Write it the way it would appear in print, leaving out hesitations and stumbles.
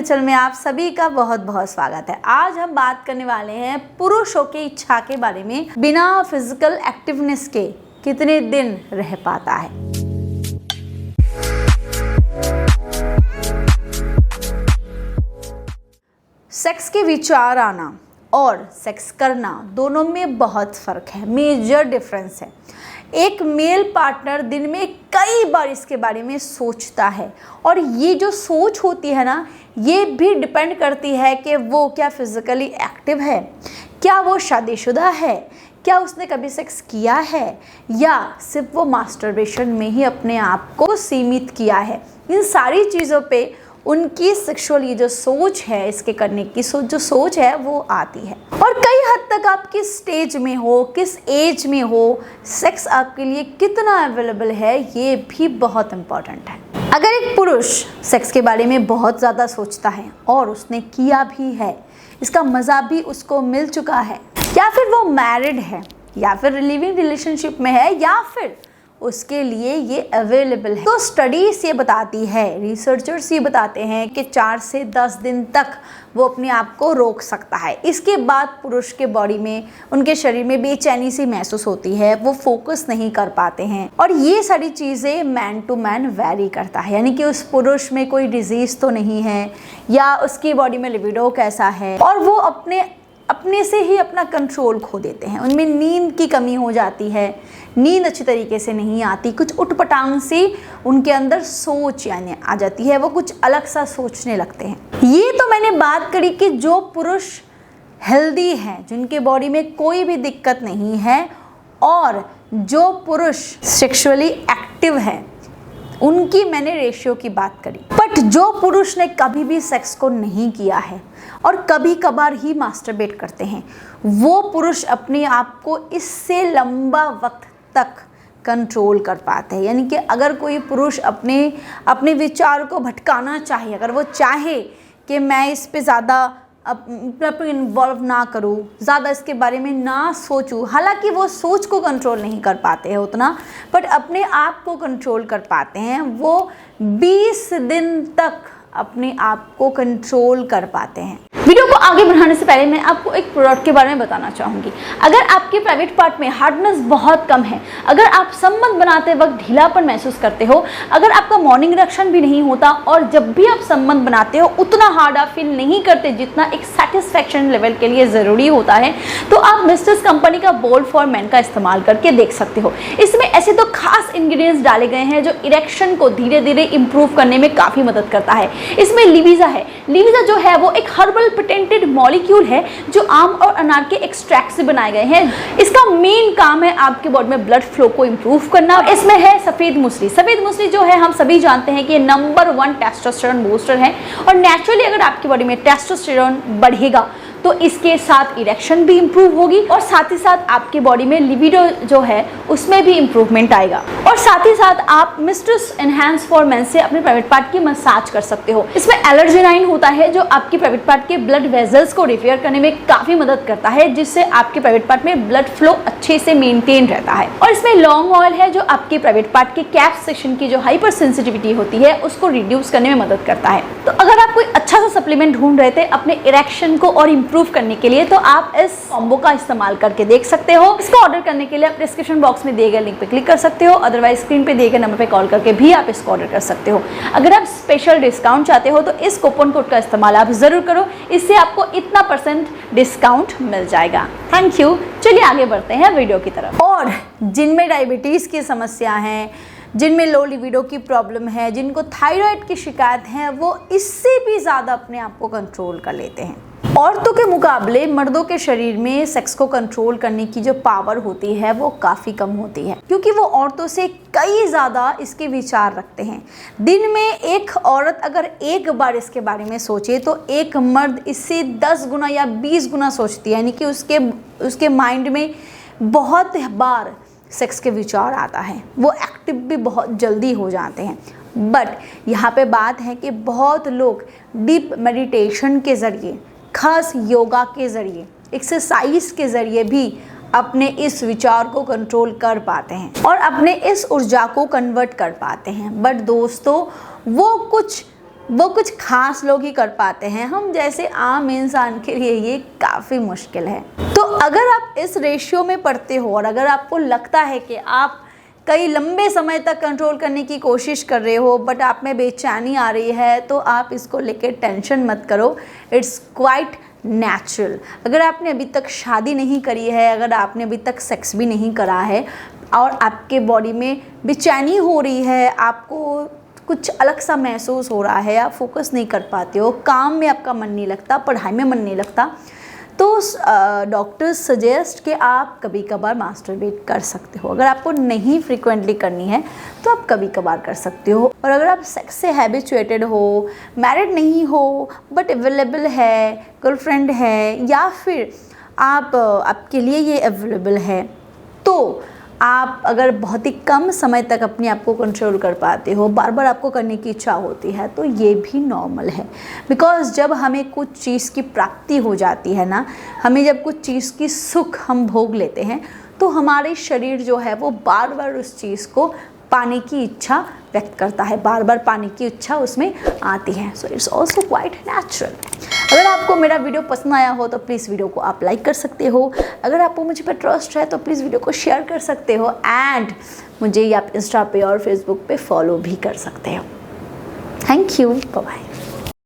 Channel में आप सभी का बहुत बहुत स्वागत है। आज हम बात करने वाले हैं पुरुषों की इच्छा के बारे में। बिना फिजिकल एक्टिवनेस के कितने दिन रह पाता है। सेक्स के विचार आना और सेक्स करना दोनों में बहुत फर्क है, मेजर डिफरेंस है। एक मेल पार्टनर दिन में कई बार इसके बारे में सोचता है और ये जो सोच होती है ना, ये भी डिपेंड करती है कि वो क्या फिजिकली एक्टिव है, क्या वो शादीशुदा है, क्या उसने कभी सेक्स किया है या सिर्फ वो मास्टरबेशन में ही अपने आप को सीमित किया है। इन सारी चीज़ों पे उनकी सेक्सुअल ये जो सोच है, इसके करने की जो सोच है वो आती है। और कई हद तक आप किस स्टेज में हो, किस एज में हो, सेक्स आपके लिए कितना अवेलेबल है, ये भी बहुत इम्पॉर्टेंट है। अगर एक पुरुष सेक्स के बारे में बहुत ज़्यादा सोचता है और उसने किया भी है, इसका मज़ा भी उसको मिल चुका है, या फिर वो मैरिड है या फिर लिविंग रिलेशनशिप में है या फिर उसके लिए ये अवेलेबल है, तो स्टडीज ये बताती है, रिसर्चर्स ये बताते हैं कि 4 से 10 दिन तक वो अपने आप को रोक सकता है। इसके बाद पुरुष के बॉडी में, उनके शरीर में बेचैनी सी महसूस होती है, वो फोकस नहीं कर पाते हैं। और ये सारी चीज़ें मैन टू मैन वैरी करता है, यानी कि उस पुरुष में कोई डिजीज़ तो नहीं है या उसकी बॉडी में लिबिडो कैसा है, और वो अपने से ही अपना कंट्रोल खो देते हैं। उनमें नींद की कमी हो जाती है, नींद अच्छी तरीके से नहीं आती, कुछ उटपटांग सी उनके अंदर सोच यानी आ जाती है, वो कुछ अलग सा सोचने लगते हैं। ये तो मैंने बात करी कि जो पुरुष हेल्दी हैं, जिनके बॉडी में कोई भी दिक्कत नहीं है, और जो पुरुष सेक्सुअली एक्टिव है, उनकी मैंने रेशियो की बात करी। बट जो पुरुष ने कभी भी सेक्स को नहीं किया है और कभी कभार ही मास्टरबेट करते हैं, वो पुरुष अपने आप को इससे लंबा वक्त तक कंट्रोल कर पाते हैं। यानी कि अगर कोई पुरुष अपने विचार को भटकाना चाहे, अगर वो चाहे कि मैं इस पे ज़्यादा अपने इन्वॉल्व ना करूँ, ज़्यादा इसके बारे में ना सोचूं, हालांकि वो सोच को कंट्रोल नहीं कर पाते हैं उतना, बट अपने आप को कंट्रोल कर पाते हैं। वो 20 दिन तक अपने आप को कंट्रोल कर पाते हैं। वीडियो को आगे बढ़ाने से पहले मैं आपको एक प्रोडक्ट के बारे में बताना चाहूँगी। अगर आपके प्राइवेट पार्ट में हार्डनेस बहुत कम है, अगर आप संबंध बनाते वक्त ढीलापन महसूस करते हो, अगर आपका मॉर्निंग इरेक्शन भी नहीं होता और जब भी आप संबंध बनाते हो उतना हार्ड आप फील नहीं करते जितना एक सेटिस्फैक्शन लेवल के लिए ज़रूरी होता है, तो आप मिस्टर्स कंपनी का बोल्ड फॉर मेन का इस्तेमाल करके देख सकते हो। इसमें ऐसे तो खास इंग्रेडिएंट्स डाले गए हैं जो इरेक्शन को धीरे धीरे इंप्रूव करने में काफ़ी मदद करता है। इसमें लिविजा है। लिविजा जो है वो एक हर्बल पेटेंटेड मॉलिक्यूल है जो आम और अनार के एक्सट्रैक्ट से बनाए गए हैं। इसका मेन काम है आपके बॉडी में ब्लड फ्लो को इंप्रूव करना। इसमें है सफेद मूसली। सफेद मूसली जो है हम सभी जानते हैं कि नंबर 1 टेस्टोस्टेरोन बूस्टर है, और नेचुरली अगर आपकी बॉडी में टेस्टोस्टेरोन बढ़ेगा तो इसके साथ इरेक्शन भी इंप्रूव होगी और साथ ही साथ आपकी बॉडी में लिबिडो जो है उसमें भी इंप्रूवमेंट आएगा। और साथ ही साथ आप मिस्ट्रेस एनहांस फॉर मेन से अपने प्राइवेट पार्ट की मसाज कर सकते हो। इसमें एलर्जेनाइन होता है जो आपके प्राइवेट पार्ट के ब्लड वेजल्स को रिपेयर करने में काफी मदद करता है, जिससे आपके प्राइवेट पार्ट में ब्लड फ्लो अच्छे से मेंटेन रहता है। और इसमें लॉन्ग ऑयल है जो आपके प्राइवेट पार्ट के कैप सेक्शन की जो हाइपर सेंसिटिविटी होती है उसको रिड्यूस करने में मदद करता है। तो अगर आप कोई अच्छा सा सप्लीमेंट ढूंढ रहे थे अपने इरेक्शन को और प्रूफ करने के लिए, तो आप इस कॉम्बो का इस्तेमाल करके देख सकते हो। इसको ऑर्डर करने के लिए आप डिस्क्रिप्शन बॉक्स में दिए गए लिंक पे क्लिक कर सकते हो, अदरवाइज स्क्रीन पे दिए गए नंबर पे कॉल करके भी आप इसको ऑर्डर कर सकते हो। अगर आप स्पेशल डिस्काउंट चाहते हो तो इस कूपन कोड का इस्तेमाल आप जरूर करो, इससे आपको इतना % डिस्काउंट मिल जाएगा। Thank you. चलिए आगे बढ़ते हैं वीडियो की तरफ। और जिनमें डायबिटीज की समस्या है, जिनमें लो लिबिडो की प्रॉब्लम है, जिनको थायराइड की शिकायत है, वो इससे भी ज़्यादा अपने आप को कंट्रोल कर लेते हैं। औरतों के मुकाबले मर्दों के शरीर में सेक्स को कंट्रोल करने की जो पावर होती है वो काफ़ी कम होती है, क्योंकि वो औरतों से कई ज़्यादा इसके विचार रखते हैं। दिन में एक औरत अगर एक बार इसके बारे में सोचे तो एक मर्द इससे 10 गुना या 20 गुना सोचती है, यानी कि उसके माइंड में बहुत बार सेक्स के विचार आता है, वो एक्टिव भी बहुत जल्दी हो जाते हैं। बट यहाँ पे बात है कि बहुत लोग डीप मेडिटेशन के ज़रिए, खास योगा के ज़रिए, एक्सरसाइज के ज़रिए भी अपने इस विचार को कंट्रोल कर पाते हैं और अपने इस ऊर्जा को कन्वर्ट कर पाते हैं। बट दोस्तों, वो कुछ वो कुछ खास लोग ही कर पाते हैं, हम जैसे आम इंसान के लिए ये काफ़ी मुश्किल है। तो अगर आप इस रेशियो में पढ़ते हो और अगर आपको लगता है कि आप कई लंबे समय तक कंट्रोल करने की कोशिश कर रहे हो बट आप में बेचैनी आ रही है, तो आप इसको लेकर टेंशन मत करो, इट्स क्वाइट नेचुरल। अगर आपने अभी तक शादी नहीं करी है, अगर आपने अभी तक सेक्स भी नहीं करा है और आपके बॉडी में बेचैनी हो रही है, आपको कुछ अलग सा महसूस हो रहा है, आप फोकस नहीं कर पाते हो, काम में आपका मन नहीं लगता, पढ़ाई में मन नहीं लगता, तो डॉक्टर्स सजेस्ट कि आप कभी कभार मास्टरबेट कर सकते हो। अगर आपको नहीं फ्रिक्वेंटली करनी है तो आप कभी कभार कर सकते हो। और अगर आप सेक्स से हैबिचुएटेड हो, मैरिड नहीं हो बट अवेलेबल है, गर्लफ्रेंड है या फिर आपके लिए ये अवेलेबल है, तो आप अगर बहुत ही कम समय तक अपने आप को कंट्रोल कर पाते हो, बार बार आपको करने की इच्छा होती है, तो ये भी नॉर्मल है। बिकॉज़ जब हमें कुछ चीज़ की प्राप्ति हो जाती है ना, हमें जब कुछ चीज़ की सुख हम भोग लेते हैं, तो हमारे शरीर जो है वो बार बार उस चीज़ को पाने की इच्छा व्यक्त करता है, बार बार पाने की इच्छा उसमें आती है। So it's also quite natural. अगर आपको मेरा वीडियो पसंद आया हो तो प्लीज़ वीडियो को आप लाइक कर सकते हो। अगर आपको मुझे पे ट्रस्ट है तो प्लीज़ वीडियो को शेयर कर सकते हो एंड मुझे आप इंस्टा पे और फेसबुक पे फॉलो भी कर सकते हो। Thank you, bye bye.